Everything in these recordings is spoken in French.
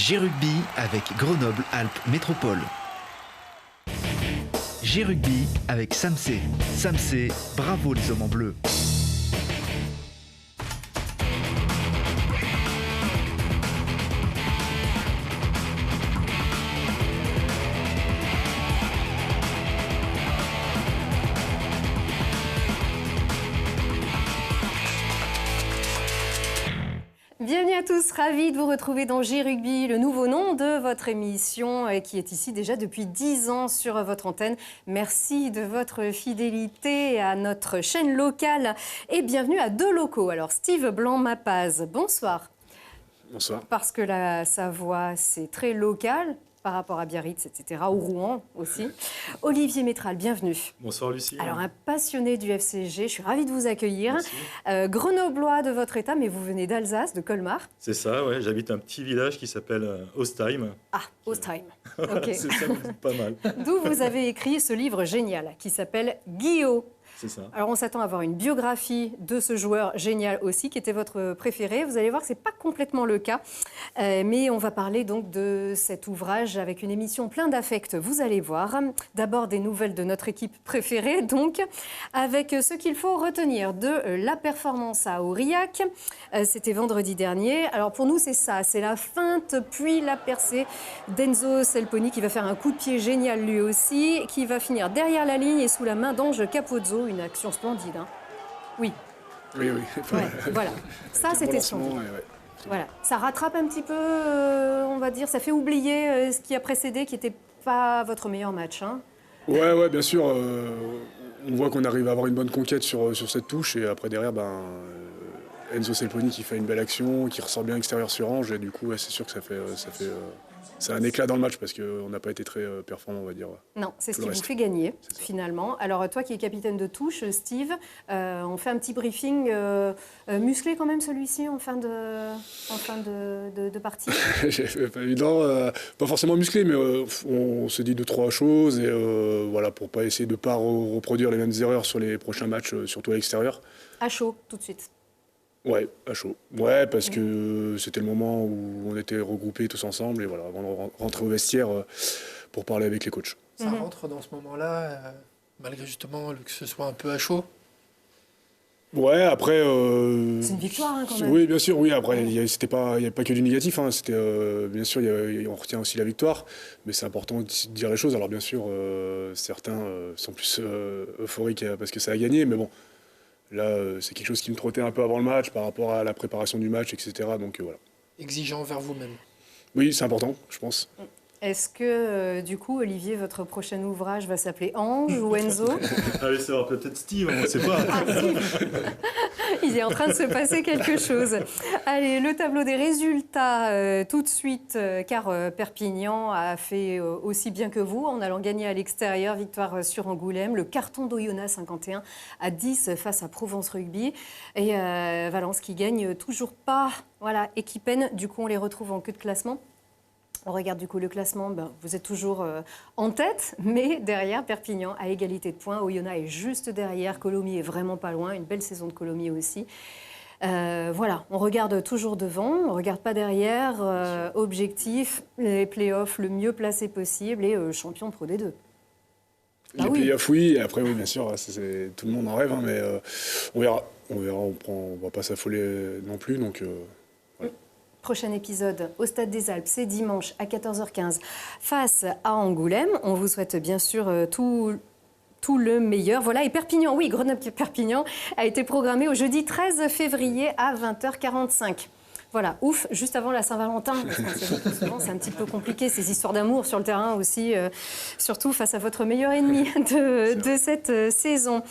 G-Rugby avec Grenoble-Alpes Métropole. G-Rugby avec Samsé. Samsé, bravo les hommes en bleu. Bienvenue à tous, ravi de vous retrouver dans G-Rugby, le nouveau nom de votre émission qui est ici déjà depuis 10 ans sur votre antenne. Merci de votre fidélité à notre chaîne locale et bienvenue à deux locaux. Alors Steve Blanc-Mapaz, bonsoir. Bonsoir. Parce que la Savoie, c'est très local par rapport à Biarritz, etc., ou Rouen aussi. Olivier Métral, bienvenue. Bonsoir Lucie. Alors, un passionné du FCG, je suis ravie de vous accueillir. Grenoblois de votre état, mais vous venez d'Alsace, de Colmar. C'est ça, ouais. J'habite un petit village qui s'appelle Ostheim. Ah, Ostheim. Ok. C'est ça, pas mal. D'où vous avez écrit ce livre génial qui s'appelle Guillaume. C'est ça. Alors, on s'attend à avoir une biographie de ce joueur génial aussi, qui était votre préféré. Vous allez voir que ce n'est pas complètement le cas. Mais on va parler donc de cet ouvrage avec une émission plein d'affect. Vous allez voir. D'abord, des nouvelles de notre équipe préférée, donc, avec ce qu'il faut retenir de la performance à Aurillac. C'était vendredi dernier. Alors, pour nous, c'est ça. C'est la feinte, puis la percée d'Enzo Selponi, qui va faire un coup de pied génial lui aussi, qui va finir derrière la ligne et sous la main d'Ange Capozzo. Une action splendide. Hein. Oui. Oui. Ouais, voilà. Ça, c'était splendide. Ouais. Voilà. Ça rattrape un petit peu, on va dire, ça fait oublier ce qui a précédé, qui n'était pas votre meilleur match. Hein. Ouais, bien sûr. On voit qu'on arrive à avoir une bonne conquête sur cette touche. Et après, derrière, Enzo Selponi qui fait une belle action, qui ressort bien extérieur sur Ange. Et du coup, c'est sûr que c'est un éclat dans le match parce qu'on n'a pas été très performant, on va dire. Non, c'est ce qui vous fait gagner, finalement. Alors, toi qui es capitaine de touche, Steve, on fait un petit briefing musclé quand même, celui-ci, en fin de partie. Pas évident, pas forcément musclé, mais on se dit 2-3 choses. Et voilà, pour pas essayer de ne pas reproduire les mêmes erreurs sur les prochains matchs, surtout à l'extérieur. À chaud, tout de suite. Ouais, à chaud. Ouais, parce que c'était le moment où on était regroupés tous ensemble et voilà, avant de rentrer au vestiaire pour parler avec les coachs. Ça rentre dans ce moment-là, malgré justement que ce soit un peu à chaud. Ouais, après... C'est une victoire, hein, quand même. Oui, bien sûr, oui. Après, il n'y a pas que du négatif. Hein. C'était, bien sûr, on retient aussi la victoire, mais c'est important de dire les choses. Alors, bien sûr, certains sont plus euphoriques parce que ça a gagné, mais bon... Là, c'est quelque chose qui me trottait un peu avant le match par rapport à la préparation du match, etc. Donc voilà. Exigeant envers vous-même. Oui, c'est important, je pense. Est-ce que, du coup, Olivier, votre prochain ouvrage va s'appeler Ange ou Enzo? Allez, ça va peut-être Steve, on ne sait pas. Il est en train de se passer quelque chose. Allez, le tableau des résultats tout de suite, car Perpignan a fait aussi bien que vous en allant gagner à l'extérieur, victoire sur Angoulême, le carton d'Oyonnax 51-10 face à Provence Rugby, et Valence qui gagne toujours pas, voilà, et qui peine. Du coup, on les retrouve en queue de classement. On regarde du coup le classement, vous êtes toujours en tête, mais derrière Perpignan à égalité de points. Oyonnax est juste derrière, Colomiers est vraiment pas loin, une belle saison de Colomiers aussi. Voilà, on regarde toujours devant, on ne regarde pas derrière. Objectif, les playoffs le mieux placé possible et champion Pro D2. Les playoffs, oui, et après, oui, bien sûr, tout le monde en rêve, hein, mais on verra. On ne va pas s'affoler non plus, donc... Prochain épisode au Stade des Alpes, c'est dimanche à 14h15 face à Angoulême. On vous souhaite bien sûr tout le meilleur. Voilà, et Perpignan, oui, Grenoble-Perpignan a été programmé au jeudi 13 février à 20h45. Voilà, ouf, juste avant la Saint-Valentin. Souvent, c'est un petit peu compliqué, ces histoires d'amour sur le terrain aussi, surtout face à votre meilleur ennemi de cette saison.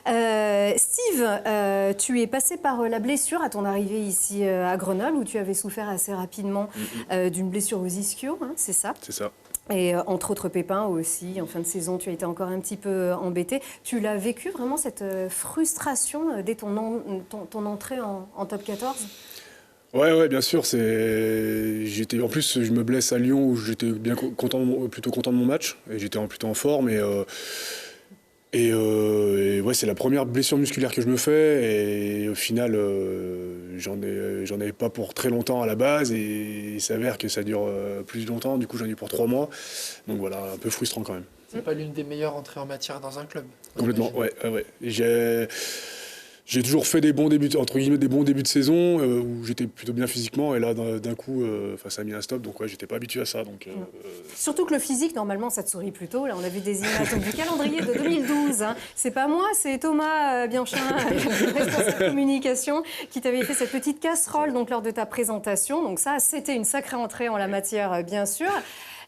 Steve, tu es passé par la blessure à ton arrivée ici à Grenoble, où tu avais souffert assez rapidement d'une blessure aux ischios, hein, c'est ça? C'est ça. Et entre autres pépins aussi, en fin de saison, tu as été encore un petit peu embêté. Tu l'as vécu vraiment, cette frustration dès ton entrée en top 14? Ouais, bien sûr. En plus, je me blesse à Lyon où j'étais plutôt content de mon match et j'étais plutôt en forme. Et Et ouais, c'est la première blessure musculaire que je me fais. Et au final, j'en avais pas pour très longtemps à la base. Et il s'avère que ça dure plus longtemps. Du coup, j'en ai eu pour 3 mois. Donc voilà, un peu frustrant quand même. C'est pas l'une des meilleures entrées en matière dans un club. Complètement, ouais. J'ai toujours fait des bons débuts, entre guillemets, des bons débuts de saison où j'étais plutôt bien physiquement. Et là, d'un coup, ça a mis un stop. Donc ouais, j'étais pas habitué à ça. Donc, Surtout que le physique, normalement, ça te sourit plutôt. Là, on a vu des images du calendrier de 2012. Hein. C'est pas moi, c'est Thomas Bianchin, responsable communication, qui t'avait fait cette petite casserole donc, lors de ta présentation. Donc ça, c'était une sacrée entrée en la matière, bien sûr.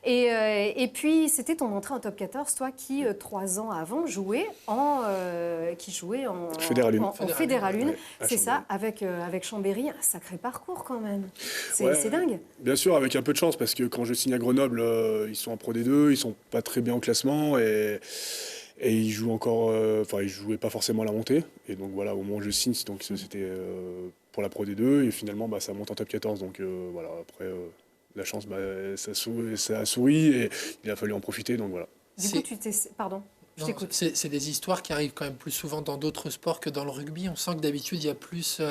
Et puis, c'était ton entrée en top 14, toi qui, 3 ans avant, jouais en Fédéral 1. En Fédéral 1, Ouais, c'est ça, avec Chambéry, un sacré parcours quand même. C'est dingue. Bien sûr, avec un peu de chance, parce que quand je signe à Grenoble, ils sont en Pro D2, ils sont pas très bien au classement, et ils jouent encore, ils jouaient pas forcément à la montée. Et donc voilà, au moment où je signe, donc c'était pour la Pro D2, et finalement, ça monte en top 14. Donc voilà, après... la chance, ça a souri et il a fallu en profiter, donc voilà. Du coup, Pardon, je t'écoute. C'est des histoires qui arrivent quand même plus souvent dans d'autres sports que dans le rugby. On sent que d'habitude, il y a plus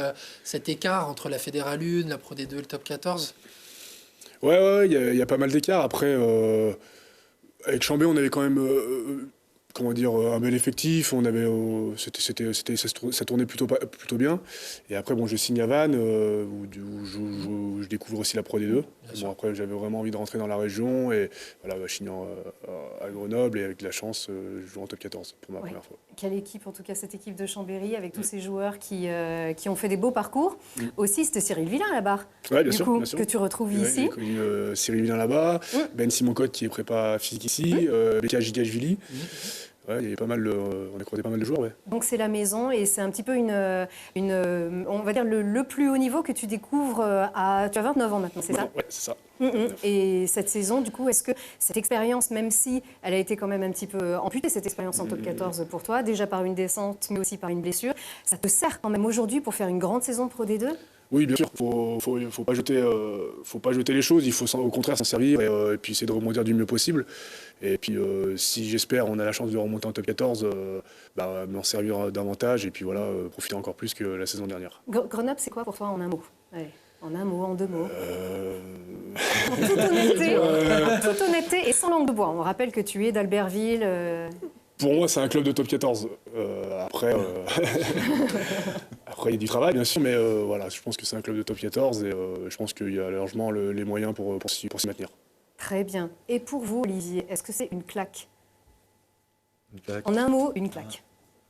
cet écart entre la Fédérale 1, la Pro D2 et le top 14. Ouais, il y a pas mal d'écart. Après, avec Chambé, on avait quand même... un bel effectif, on avait, ça tournait plutôt bien. Et après, je signe à Vannes, où je découvre aussi la Pro D2. Après, j'avais vraiment envie de rentrer dans la région, et voilà, je signe à Grenoble, et avec de la chance, je joue en top 14 pour ma première fois. Quelle équipe, en tout cas, cette équipe de Chambéry, avec tous ces joueurs qui ont fait des beaux parcours. Aussi, c'était Cyril Villain là-bas, bien sûr, que tu retrouves ici. Cyril Villain là-bas, Ben Simon-Côte qui est prépa physique ici, Beka Gigashvili. Ouais, il y avait on a croisé pas mal de joueurs, ouais. Donc c'est la maison et c'est un petit peu on va dire le plus haut niveau que tu découvres tu as 29 ans maintenant, c'est ça? Ouais, c'est ça. Et cette saison, du coup, est-ce que cette expérience, même si elle a été quand même un petit peu amputée, cette expérience en top 14 pour toi, déjà par une descente, mais aussi par une blessure, ça te sert quand même aujourd'hui pour faire une grande saison de Pro D2? Oui, bien sûr, faut pas jeter les choses, il faut au contraire s'en servir et puis essayer de rebondir du mieux possible. Et puis si j'espère on a la chance de remonter en top 14, m'en servir davantage et puis voilà, profiter encore plus que la saison dernière. Grenoble, c'est quoi pour toi en un mot? Allez, en un mot, en 2 mots. En toute honnêteté et sans langue de bois. On rappelle que tu es d'Albertville. Pour moi, c'est un club de top 14. Après, il y a du travail, bien sûr, mais voilà, je pense que c'est un club de top 14 et je pense qu'il y a largement les moyens pour s'y maintenir. Très bien. Et pour vous, Olivier, est-ce que c'est une claque? Une claque. En un mot, une claque.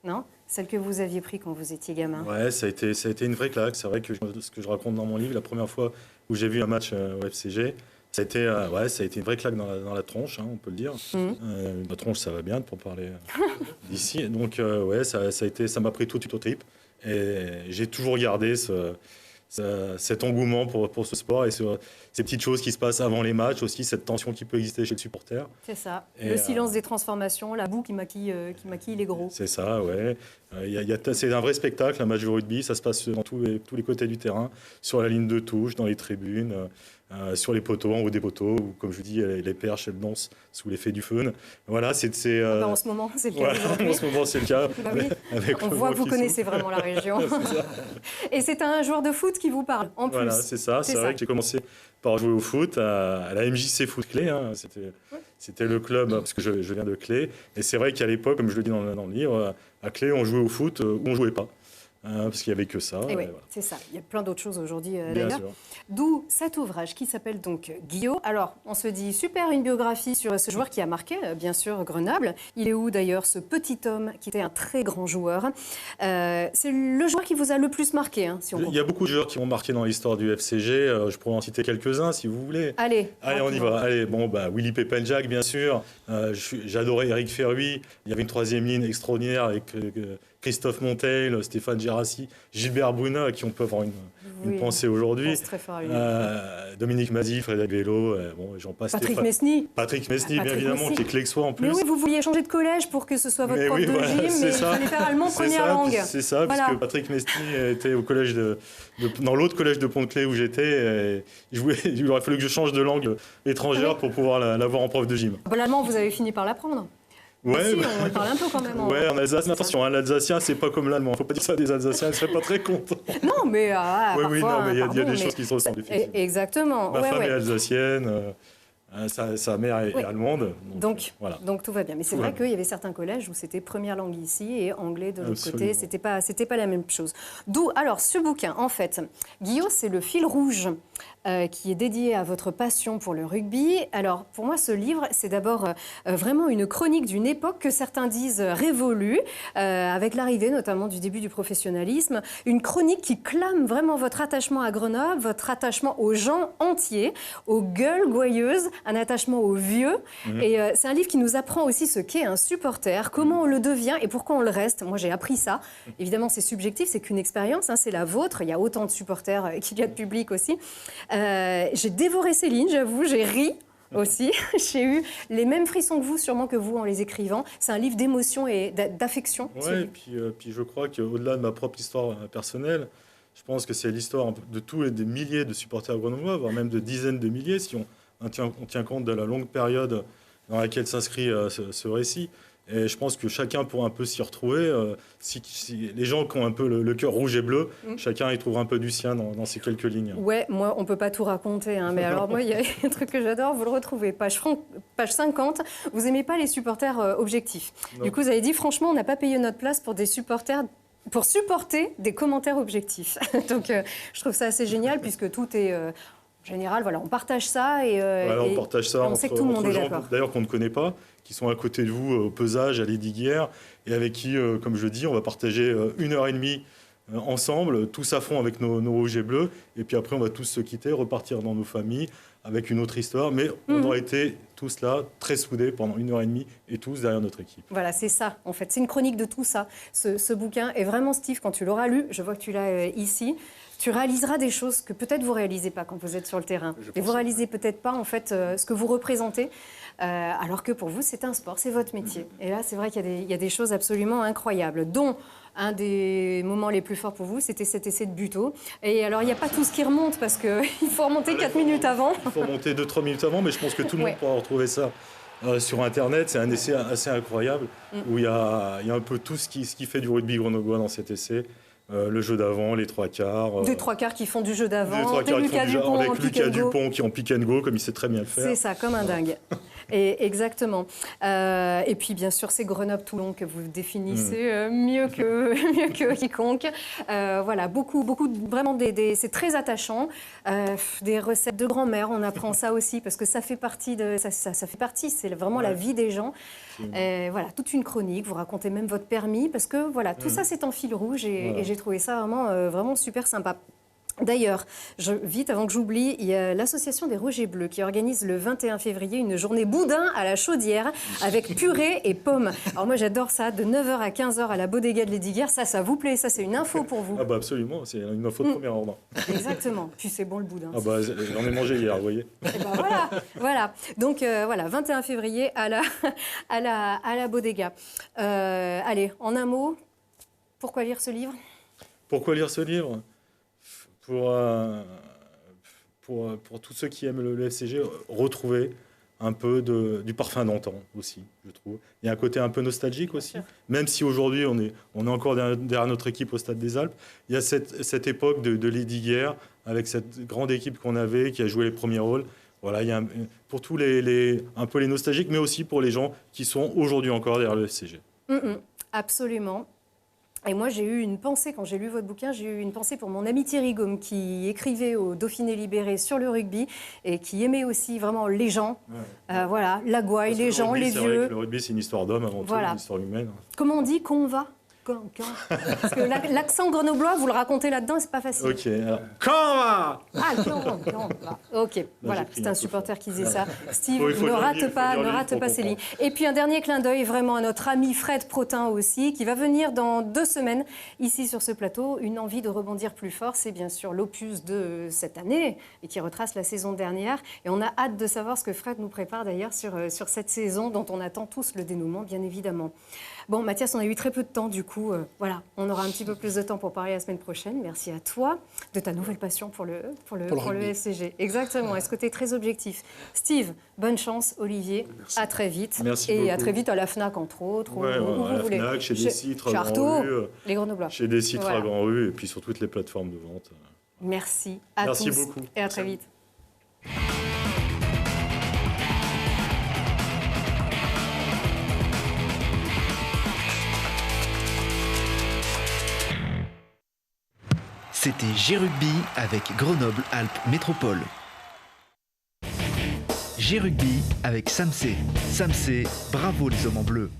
Non? Celle que vous aviez pris quand vous étiez gamin. Ouais, ça a été une vraie claque. C'est vrai que ce que je raconte dans mon livre, la première fois où j'ai vu un match au FCG, ça a été une vraie claque dans la tronche, hein, on peut le dire. La tronche, ça va bien pour parler d'ici. Donc, ça m'a pris tout de suite aux tripes. Et j'ai toujours gardé cet engouement pour ce sport et ces petites choses qui se passent avant les matchs, aussi cette tension qui peut exister chez le supporter. C'est ça. Le silence des transformations, la boue qui maquille les gros. C'est ça, ouais. C'est un vrai spectacle, un match de rugby. Ça se passe dans tous les côtés du terrain, sur la ligne de touche, dans les tribunes, sur les poteaux, en haut des poteaux, où, comme je vous dis, les perches, elles dansent sous l'effet du fun. Voilà, en ce moment, c'est le cas aujourd'hui. En ce moment, c'est le cas. Oui. On voit que vous connaissez vraiment la région. Et c'est un joueur de foot qui vous parle, en plus. Voilà, c'est ça. C'est vrai que j'ai commencé par jouer au foot à la MJC Foot Clé. Hein. C'était le club, parce que je viens de Clé. Et c'est vrai qu'à l'époque, comme je le dis dans le livre, à Clé, on jouait au foot ou on ne jouait pas. Parce qu'il n'y avait que ça. Et oui, voilà. C'est ça. Il y a plein d'autres choses aujourd'hui, Bien d'ailleurs. sûr. D'où cet ouvrage qui s'appelle donc Guillaume. Alors, on se dit, super, une biographie sur ce joueur qui a marqué, bien sûr, Grenoble. Il est où, d'ailleurs, ce petit homme qui était un très grand joueur? C'est le joueur qui vous a le plus marqué, hein, si on comprend. Il y a beaucoup de joueurs qui m'ont marqué dans l'histoire du FCG. Je pourrais en citer quelques-uns, si vous voulez. Allez, on y va. Allez, Willy Peppenjak, bien sûr. J'adorais Eric Ferruy. Il y avait une troisième ligne extraordinaire avec Christophe Monteil, Stéphane Gérassi, Gilbert Bruna, à qui on peut avoir une pensée aujourd'hui. Dominique Mazzi, Frédéric Vélo, j'en passe. Patrick Mesny. Patrick Mesny, bien évidemment, qui est clexois en plus. Mais oui, vous vouliez changer de collège pour que ce soit votre prof de gym, mais il fallait faire allemand première langue. C'est ça, parce que Patrick Mesny était au collège dans l'autre collège de Pont-de-Clé où j'étais. Et il aurait fallu que je change de langue étrangère pour pouvoir l'avoir en prof de gym. L'allemand, vous avez fini par l'apprendre. Ouais, Si, bah, on parle un peu quand même. ouais, en Alsace, mais attention, hein, l'Alsacien, c'est pas comme l'Allemand. Faut pas dire ça des Alsaciens, ils seraient pas très contents. Non, mais Oui, oui, parfois, non, mais il y a pardon, des choses qui se ressemblent, effectivement. Exactement. Ma ouais, femme ouais. est alsacienne, sa mère est Oui. allemande. Donc, voilà. donc tout va bien. Mais c'est Tout va vrai bien. qu'il y avait certains collèges où c'était première langue ici et anglais de l'autre côté. Absolument. C'était pas la même chose. D'où, alors, ce bouquin, en fait, Guillaume, c'est le fil rouge qui est dédié à votre passion pour le rugby. Alors, pour moi, ce livre, c'est d'abord vraiment une chronique d'une époque que certains disent révolue, avec l'arrivée notamment du début du professionnalisme. Une chronique qui clame vraiment votre attachement à Grenoble, votre attachement aux gens entiers, aux gueules gouailleuses, un attachement aux vieux. Et c'est un livre qui nous apprend aussi ce qu'est un supporter, comment on le devient et pourquoi on le reste. Moi, j'ai appris ça. Évidemment, c'est subjectif, c'est qu'une expérience, hein, c'est la vôtre. Il y a autant de supporters qu'il y a de public aussi. J'ai dévoré ces lignes, j'avoue, j'ai ri aussi. J'ai eu les mêmes frissons que vous, sûrement que vous, en les écrivant. C'est un livre d'émotion et d'affection. Ouais, et puis je crois qu'au-delà de ma propre histoire personnelle, je pense que c'est l'histoire de tous et des milliers de supporters grenoblois, voire même de dizaines de milliers, si on tient compte de la longue période dans laquelle s'inscrit ce récit. Et je pense que chacun pourra un peu s'y retrouver. Si les gens qui ont un peu le cœur rouge et bleu, chacun y trouvera un peu du sien dans ces quelques lignes. Ouais, moi, on peut pas tout raconter. Hein, mais alors, moi, il y a un truc que j'adore, vous le retrouvez. Page 50, vous aimez pas les supporters objectifs. Non. Du coup, vous avez dit, franchement, on n'a pas payé notre place pour des supporters... pour supporter des commentaires objectifs. Donc, je trouve ça assez génial, puisque tout est... en général, voilà, on partage ça et, Voilà, et on partage ça on sait que tout le monde entre est gens, d'accord. d'ailleurs, qu'on ne connaît pas, qui sont à côté de vous au pesage, à l'Hédiguière, et avec qui, comme je dis, on va partager 1h30 ensemble, tous à fond avec nos rouges et bleus, et puis après on va tous se quitter, repartir dans nos familles avec une autre histoire, mais on aura été tous là, très soudés pendant 1h30, et tous derrière notre équipe. Voilà, c'est ça, en fait. C'est une chronique de tout ça, ce bouquin. Et vraiment, Steve, quand tu l'auras lu, je vois que tu l'as ici, tu réaliseras des choses que peut-être vous ne réalisez pas quand vous êtes sur le terrain. Et vous ne réalisez peut-être pas, en fait, ce que vous représentez, alors que pour vous, c'est un sport, c'est votre métier. Et là, c'est vrai qu'il y a des choses absolument incroyables, dont un des moments les plus forts pour vous, c'était cet essai de Buteau. Et alors, il n'y a pas tout ce qui remonte, parce qu'il faut remonter 4 minutes avant. Il faut remonter 2-3 minutes avant, mais je pense que tout le monde pourra retrouver ça sur Internet. C'est un essai assez incroyable, où il y a un peu tout ce qui fait du rugby grenoblois dans cet essai. Le jeu d'avant, les trois quarts. Des trois quarts qui font du jeu Les d'avant, trois quarts des qui font Lucas du jeu, Dupont en avec pick Lucas and go. Dupont qui est en pick and go, comme il sait très bien le faire. C'est ça, comme un dingue. Et exactement. Et puis, bien sûr, c'est Grenoble-Toulon que vous définissez mieux que quiconque. Voilà, beaucoup, vraiment, c'est très attachant. Des recettes de grand-mère, on apprend ça aussi, parce que ça fait partie, c'est vraiment la vie des gens. Voilà, toute une chronique, vous racontez même votre permis, parce que voilà, tout ça, c'est en fil rouge, et j'ai trouvé ça vraiment super sympa. D'ailleurs, vite avant que j'oublie, il y a l'association des Rouges et Bleus qui organise le 21 février une journée boudin à la Chaudière avec purée et pommes. Alors moi j'adore ça, de 9h à 15h à la bodega de l'Hédiguière, ça vous plaît, ça c'est une info pour vous. Ah bah absolument, c'est une info de premier ordre. Exactement, puis c'est bon le boudin. Ah bah j'en ai mangé hier, vous voyez. Et ben voilà. Donc voilà, 21 février à la bodega. Allez, en un mot, pourquoi lire ce livre ? Pourquoi lire ce livre ? Pour tous ceux qui aiment le FCG, retrouver un peu du parfum d'antan aussi, je trouve. Il y a un côté un peu nostalgique aussi, même si aujourd'hui on est encore derrière notre équipe au Stade des Alpes. Il y a cette époque de l'Hédiguière, avec cette grande équipe qu'on avait, qui a joué les premiers rôles. Voilà, il y a pour tous un peu les nostalgiques, mais aussi pour les gens qui sont aujourd'hui encore derrière le FCG. Absolument. Et moi, j'ai eu une pensée, quand j'ai lu votre bouquin, j'ai eu une pensée pour mon ami Thierry Gaume, qui écrivait au Dauphiné Libéré sur le rugby et qui aimait aussi vraiment les gens. Voilà, la gouaille, les gens, les vieux. Le rugby, c'est une histoire d'homme avant tout, une histoire humaine. Comment on dit qu'on va ? Parce que l'accent grenoblois, vous le racontez là-dedans, c'est pas facile. Ok, alors, quand va ? Ah, quand va. Ok, voilà, c'est un supporter qui disait ça. Steve, il faut ne lire rate pas pour ces lignes. Et puis un dernier clin d'œil vraiment à notre ami Fred Protin aussi, qui va venir dans 2 semaines ici sur ce plateau. Une envie de rebondir plus fort, c'est bien sûr l'opus de cette année et qui retrace la saison dernière. Et on a hâte de savoir ce que Fred nous prépare d'ailleurs sur cette saison dont on attend tous le dénouement, bien évidemment. Bon, Mathias, on a eu très peu de temps du coup. coup, voilà, on aura un petit peu plus de temps pour parler la semaine prochaine. Merci à toi de ta nouvelle passion pour le FCG. Exactement. Est-ce que tu es très objectif? Steve, bonne chance. Olivier, Merci. à très vite. Merci et beaucoup. à très vite à la FNAC, entre autres. Ouais, où à vous la voulez. FNAC, chez Décitre, chez à Artaud, Grand-Rue, les Grenoblois. chez Décitre Voilà. à Grand-Rue, et puis sur toutes les plateformes de vente. Merci à Merci tous. beaucoup. Et à très vite. C'était G-Rugby avec Grenoble-Alpes Métropole. G-Rugby avec Samsé. Samsé, bravo les hommes en bleu.